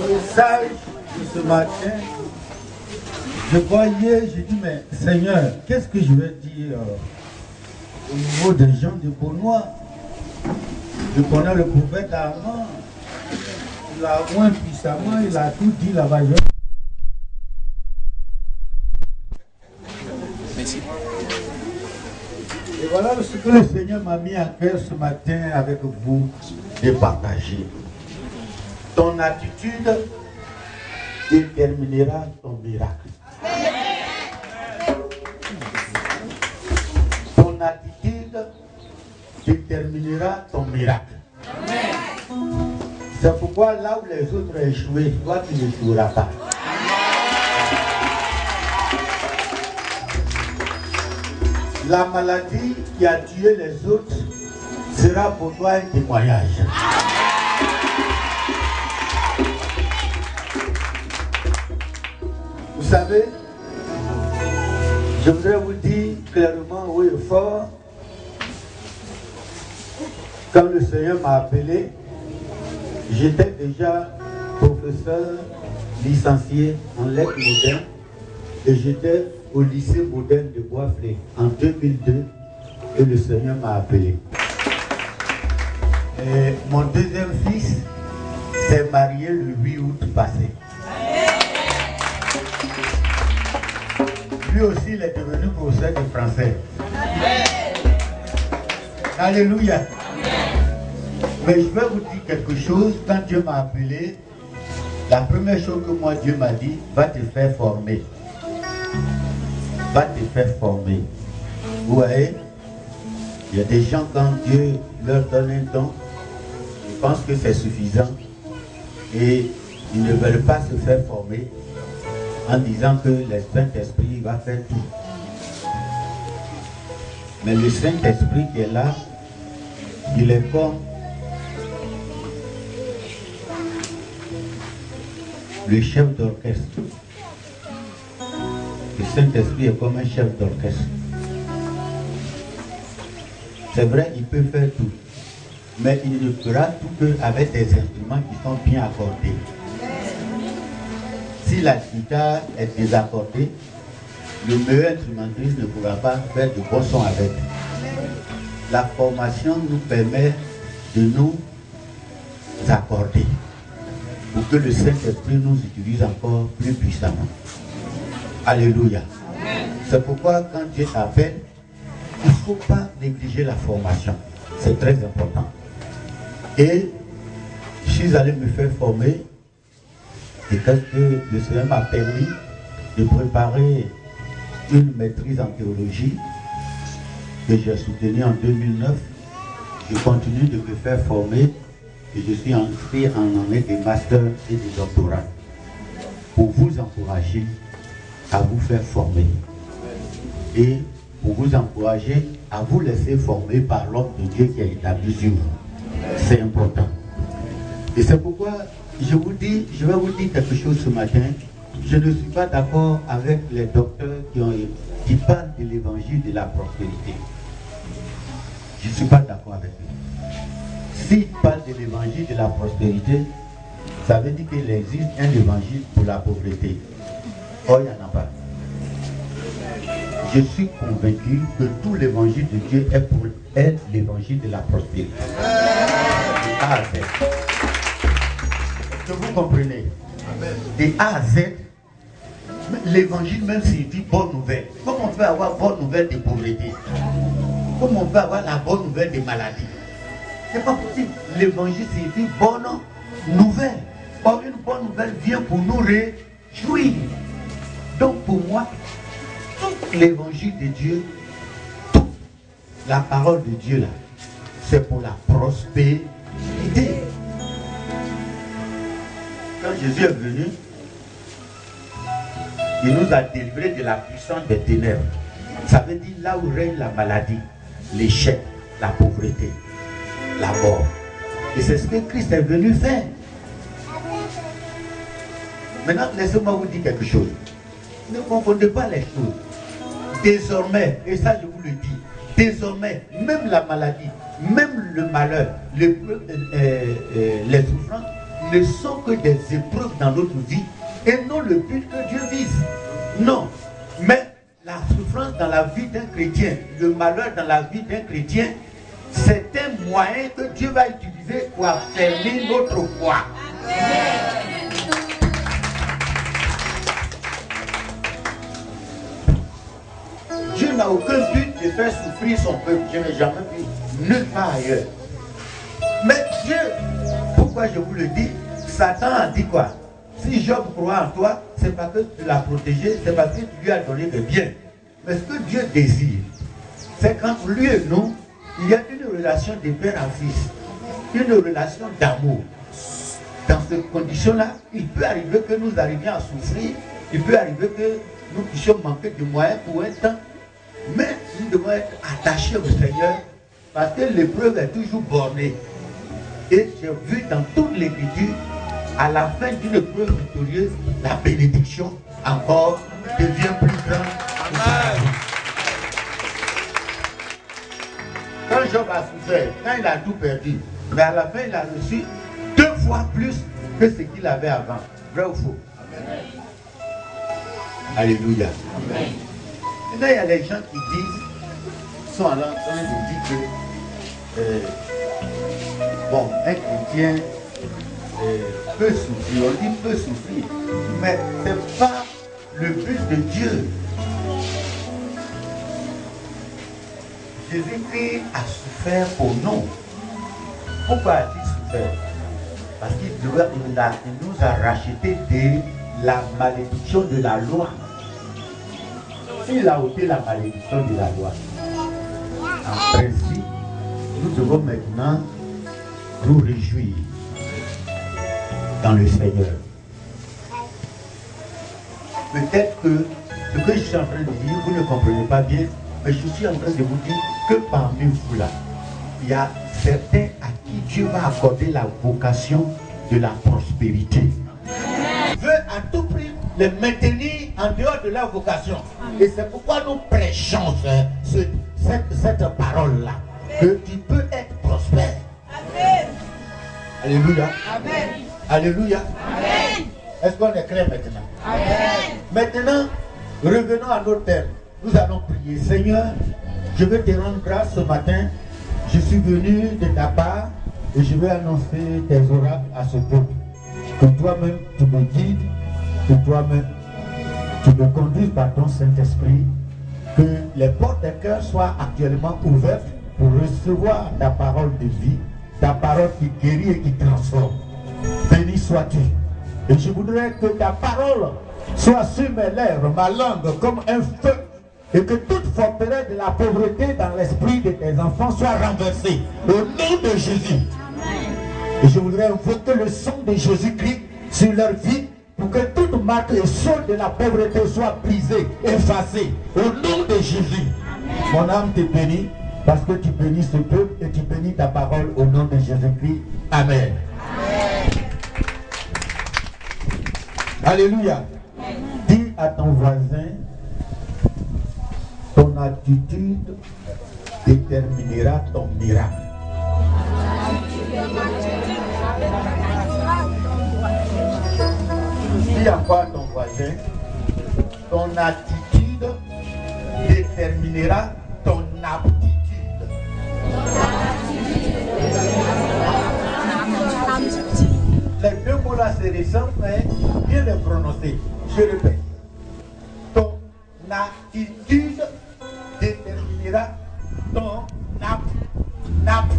message de ce matin, je voyais, j'ai dit, mais Seigneur, qu'est-ce que je vais dire au niveau des gens de Beaunois? Je connais le prophète Armand, il a moins puissamment, il a tout dit là-bas. Merci. Et voilà ce que le Seigneur m'a mis à cœur ce matin avec vous de partager. Ton attitude déterminera ton miracle. Ton attitude déterminera ton miracle. C'est pourquoi là où les autres ont échoué, toi tu n'échoueras pas. La maladie qui a tué les autres sera pour toi un témoignage. Vous savez, je voudrais vous dire clairement, oui et fort, quand le Seigneur m'a appelé, j'étais déjà professeur licencié en lettres modernes et j'étais au lycée moderne de Boisflé en 2002 et le Seigneur m'a appelé. Et mon deuxième fils s'est marié le 8 août passé. Lui aussi, il est devenu professeur de français. Alléluia. Mais je vais vous dire quelque chose. Quand Dieu m'a appelé, la première chose que moi Dieu m'a dit, va te faire former. Va te faire former. Vous voyez, il y a des gens, quand Dieu leur donne un don, ils pensent que c'est suffisant et ils ne veulent pas se faire former en disant que le Saint-Esprit va faire tout. Mais le Saint-Esprit qui est là, il est comme le chef d'orchestre. Le Saint-Esprit est comme un chef d'orchestre. C'est vrai, il peut faire tout. Mais il ne fera tout qu'avec des instruments qui sont bien accordés. Si la guitare est désaccordée, le meilleur instrumentiste ne pourra pas faire de bons sons avec. La formation nous permet de nous accorder pour que le Saint-Esprit nous utilise encore plus puissamment. Alléluia. C'est pourquoi quand Dieu t'appelle, il ne faut pas négliger la formation. C'est très important. Et je suis allé me faire former. Et qu'est-ce que le Seigneur m'a permis de préparer une maîtrise en théologie que j'ai soutenue en 2009. Je continue de me faire former et je suis inscrit en année des masters et des doctorats pour vous encourager à vous faire former et pour vous encourager à vous laisser former par l'homme de Dieu qui est établi sur vous. C'est important. Et c'est pourquoi je vais vous dire quelque chose ce matin. Je ne suis pas d'accord avec les docteurs qui parlent de l'évangile de la prospérité. Je ne suis pas d'accord avec eux. S'ils parlent de l'évangile de la prospérité, ça veut dire qu'il existe un évangile pour la pauvreté. Or, il n'y en a pas. Je suis convaincu que tout l'évangile de Dieu est l'évangile de la prospérité. De A à Z. Est-ce que vous comprenez? De A à Z, l'évangile même signifie bonne nouvelle. Comment on peut avoir bonne nouvelle de pauvreté? Comment on peut avoir la bonne nouvelle des maladies? C'est pas possible. L'évangile signifie bonne nouvelle. Or, une bonne nouvelle vient pour nous réjouir. Donc pour moi, tout l'évangile de Dieu, toute la parole de Dieu là, c'est pour la prospérité. Quand Jésus est venu, il nous a délivrés de la puissance des ténèbres. Ça veut dire là où règne la maladie, l'échec, la pauvreté, la mort. Et c'est ce que Christ est venu faire. Maintenant, laissez-moi vous dire quelque chose. Ne confondez pas les choses. Désormais, et ça je vous le dis, désormais, même la maladie, même le malheur, les souffrances, ne sont que des épreuves dans notre vie et non le but que Dieu vise. Non. Mais la souffrance dans la vie d'un chrétien, le malheur dans la vie d'un chrétien, c'est un moyen que Dieu va utiliser pour affermir notre foi. Dieu n'a aucun but de faire souffrir son peuple. Je n'ai jamais vu nulle part ailleurs. Mais Dieu, pourquoi je vous le dis, Satan a dit quoi? Si Job croit en toi, c'est parce que tu l'as protégé, c'est parce que tu lui as donné le bien. Mais ce que Dieu désire, c'est qu'entre lui et nous, il y a une relation de père en fils, une relation d'amour. Dans ces conditions-là, il peut arriver que nous arrivions à souffrir, il peut arriver que nous puissions manquer de moyens pour un temps, mais nous devons être attachés au Seigneur parce que l'épreuve est toujours bornée. Et j'ai vu dans toute l'Écriture, à la fin d'une épreuve victorieuse, la bénédiction encore devient plus grande. Amen. Quand Job a souffert, quand il a tout perdu, mais à la fin il a reçu 2 fois plus que ce qu'il avait avant. Vrai ou faux? Amen. Alléluia. Amen. Maintenant il y a des gens qui disent, sont en train de dire que bon, un chrétien peut souffrir, on dit peut souffrir, mais ce n'est pas le but de Dieu. Jésus-Christ a souffert pour nous. Pourquoi a-t-il souffert? Parce qu'il nous a racheté de la malédiction de la loi. Il a ôté la malédiction de la loi. En principe, nous devons maintenant nous réjouir dans le Seigneur. Peut-être que ce que je suis en train de dire, vous ne comprenez pas bien, mais je suis en train de vous dire que parmi vous là, il y a certains à qui Dieu va accorder la vocation de la prospérité. Il veut à tout prix les maintenir en dehors de la vocation. Et c'est pourquoi nous prêchons cette parole-là, que tu peux être prospère. Amen. Alléluia. Amen. Alléluia. Amen. Est-ce qu'on est clair maintenant? Amen. Maintenant, revenons à nos thèmes. Nous allons prier. Seigneur, je veux te rendre grâce ce matin. Je suis venu de ta part et je vais annoncer tes oracles à ce peuple. Que toi-même tu me guides, que toi-même tu me conduises par ton Saint-Esprit, que les portes des cœurs soient actuellement ouvertes pour recevoir ta parole de vie, ta parole qui guérit et qui transforme. Béni sois-tu. Et je voudrais que ta parole soit sur mes lèvres, ma langue comme un feu, et que toute forteresse de la pauvreté dans l'esprit de tes enfants soit renversée au nom de Jésus. Amen. Et je voudrais invoquer le sang de Jésus-Christ sur leur vie pour que toute marque et sol de la pauvreté soit brisée, effacée au nom de Jésus. Amen. Mon âme te bénit parce que tu bénis ce peuple et tu bénis ta parole au nom de Jésus-Christ. Amen. Amen. Alléluia. Amen. Dis à ton voisin, ton attitude déterminera ton miracle. Dis encore à ton voisin, ton attitude déterminera ton aptitude. Les deux mots là se ressemblent, mais bien les prononcer. Je répète. Ton attitude déterminera ton aptitude.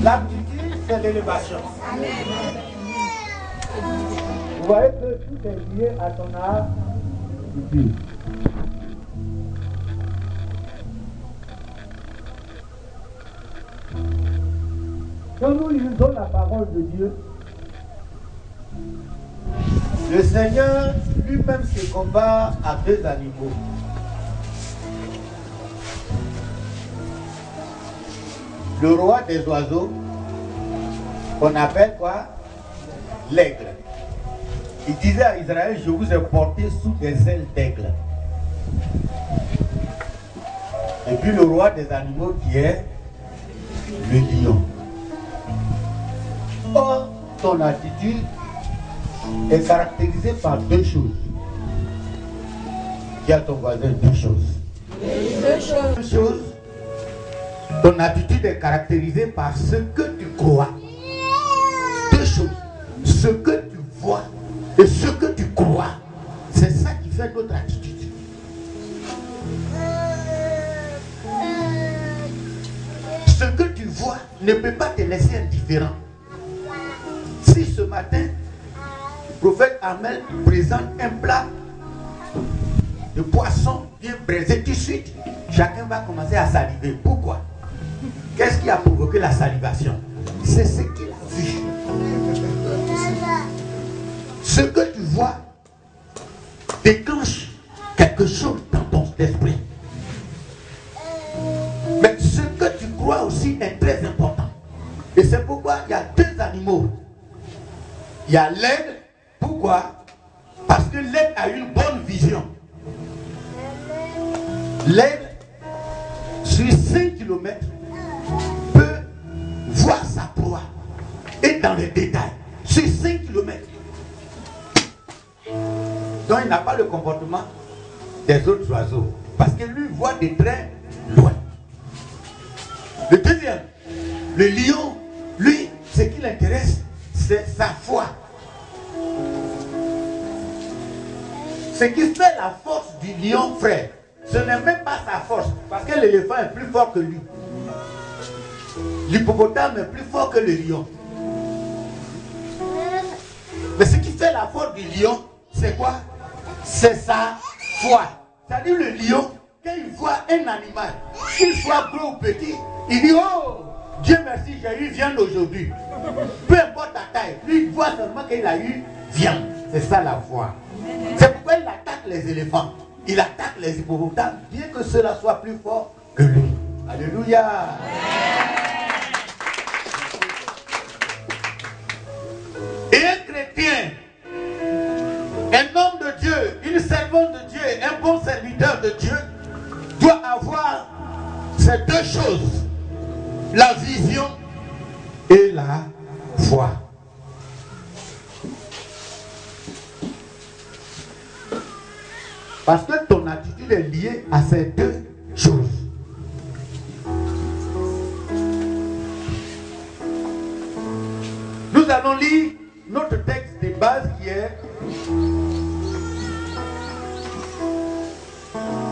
L'aptitude, c'est l'élévation. Vous voyez que tout est lié à ton aptitude. Quand nous lisons la parole de Dieu, le Seigneur lui-même se combat à 2 animaux. Le roi des oiseaux, qu'on appelle quoi? L'aigle. Il disait à Israël, je vous ai porté sous des ailes d'aigle. Et puis le roi des animaux qui est le lion. Or, ton attitude est caractérisée par deux choses. Dis à ton voisin deux choses. Deux choses. Ton attitude est caractérisée par ce que tu crois. Deux choses. Ce que tu vois et ce que tu crois. C'est ça qui fait notre attitude. Ce que tu vois ne peut pas te laisser indifférent. Si ce matin, le prophète Amel présente un plat de poisson bien braisé, tout de suite, chacun va commencer à saliver. Pourquoi? Qu'est-ce qui a provoqué la salivation? C'est ce qu'il a vu. Ce que tu vois déclenche quelque chose dans ton esprit. Mais ce que tu crois aussi est très important. Et c'est pourquoi il y a deux animaux. Il y a l'aigle. Pourquoi? Parce que l'aigle a une bonne vision. L'aigle, sur 5 km, peut voir sa proie. Et dans les détails, sur 5 km. Donc il n'a pas le comportement des autres oiseaux. Parce que lui voit de très loin. Le deuxième, le lion, lui, ce qui l'intéresse, c'est sa foi. Ce qui fait la force du lion, frère, ce n'est même pas sa force. Parce que l'éléphant est plus fort que lui. L'hippopotame est plus fort que le lion. Mais ce qui fait la force du lion, c'est quoi? C'est sa foi. C'est-à-dire le lion, quand il voit un animal, qu'il soit gros ou petit, il dit, oh, Dieu merci, j'ai eu viande aujourd'hui. Peu importe ta taille, lui il voit seulement qu'il a eu viande. C'est ça la foi. C'est pourquoi il attaque les éléphants. Il attaque les hippopotames, bien que cela soit plus fort que lui. Alléluia. Et un chrétien, un homme de Dieu, une servante de Dieu, un bon serviteur de Dieu, doit avoir ces deux choses. La vision et la foi. Parce que ton attitude est liée à ces deux choses. Nous allons lire notre texte de base qui est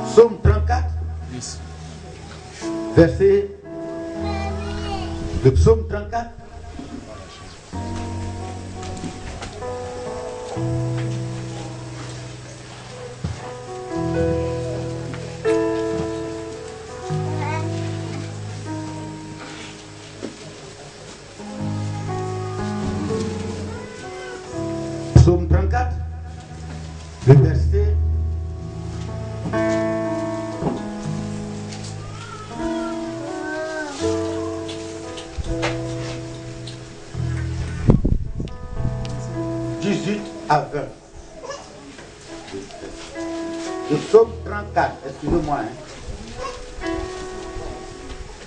Psaume 34, verset. Le psaume 34. Psaume 34, le verset 18 à 20. Le psaume 34, excusez-moi.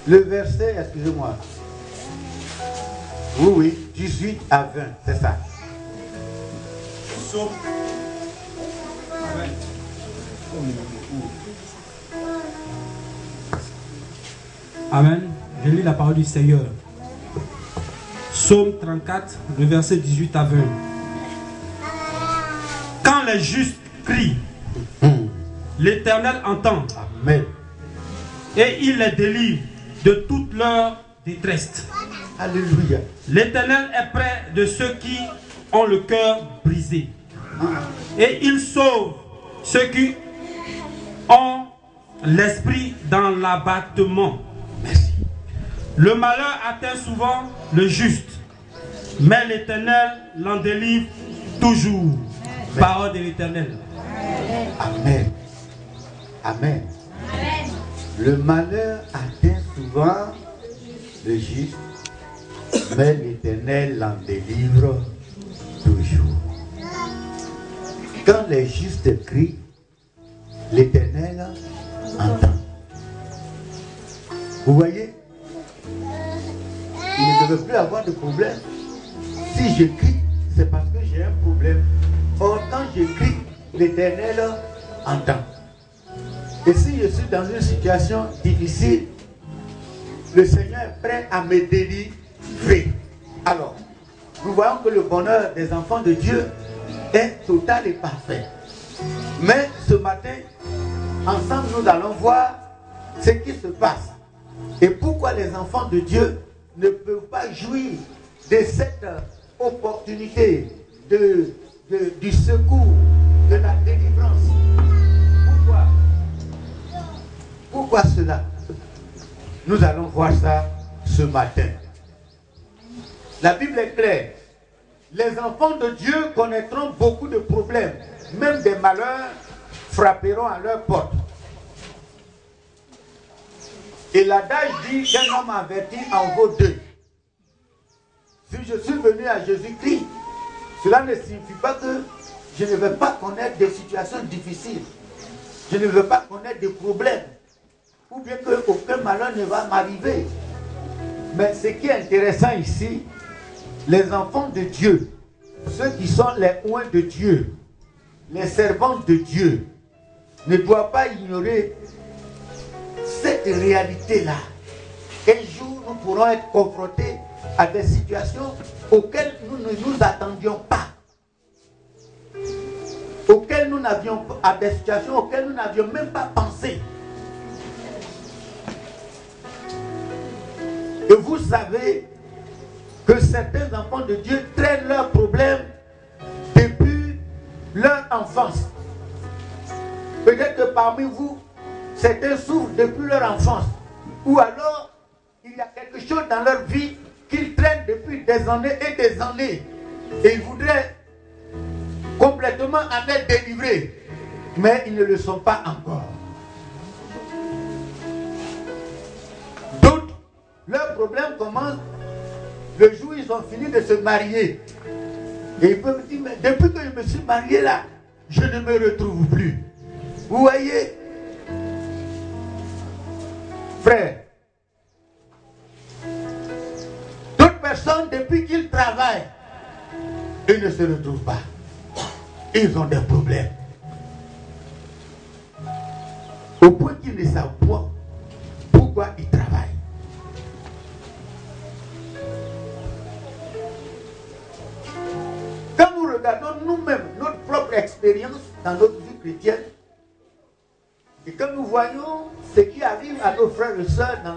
Le verset, excusez-moi. Oui, oui, 18 à 20, c'est ça. Psaume 20. Amen. Je lis la parole du Seigneur. Psaume 34, le verset 18 à 20. Quand les justes crient, l'Éternel entend. Amen. Et il les délivre de toute leur détresse. Alléluia. L'Éternel est près de ceux qui ont le cœur brisé. Et il sauve ceux qui ont l'esprit dans l'abattement. Merci. Le malheur atteint souvent le juste, mais l'Éternel l'en délivre toujours. Amen. Parole de l'Éternel. Amen. Amen. Amen. Le malheur atteint souvent le juste, mais l'Éternel l'en délivre toujours. Quand les justes crient, l'Éternel entend. Vous voyez, il ne devait plus avoir de problème. Si je crie, c'est parce que j'ai un problème. Or, quand je crie, l'Éternel entend. Et si je suis dans une situation difficile, le Seigneur est prêt à me délivrer. Alors, nous voyons que le bonheur des enfants de Dieu est total et parfait. Mais ce matin, ensemble, nous allons voir ce qui se passe et pourquoi les enfants de Dieu ne peuvent pas jouir de cette opportunité du secours, de la délivrance. Pourquoi cela? Nous allons voir ça ce matin. La Bible est claire. Les enfants de Dieu connaîtront beaucoup de problèmes. Même des malheurs frapperont à leur porte. Et l'adage dit qu'un homme averti en vaut deux. Si je suis venu à Jésus-Christ, cela ne signifie pas que je ne vais pas connaître des situations difficiles. Je ne vais pas connaître des problèmes. Ou bien qu'aucun malheur ne va m'arriver. Mais ce qui est intéressant ici, les enfants de Dieu, ceux qui sont les oints de Dieu, les servants de Dieu, ne doivent pas ignorer cette réalité-là. Un jour, nous pourrons être confrontés à des situations auxquelles nous ne nous attendions pas. À des situations auxquelles nous n'avions même pas pensé. Et vous savez que certains enfants de Dieu traînent leurs problèmes depuis leur enfance. Peut-être que parmi vous, certains souffrent depuis leur enfance. Ou alors, il y a quelque chose dans leur vie qu'ils traînent depuis des années et des années. Et ils voudraient complètement en être délivrés. Mais ils ne le sont pas encore. D'autres, leurs problèmes commencent le jour où ils ont fini de se marier. Et ils peuvent dire, mais depuis que je me suis marié là, je ne me retrouve plus. Vous voyez, frère, d'autres personnes, depuis qu'ils travaillent, ils ne se retrouvent pas. Ils ont des problèmes. Au point qu'ils ne savent pas pourquoi ils travaillent. Quand nous regardons nous-mêmes notre propre expérience dans notre vie chrétienne, et quand nous voyons ce qui arrive à nos frères et sœurs dans la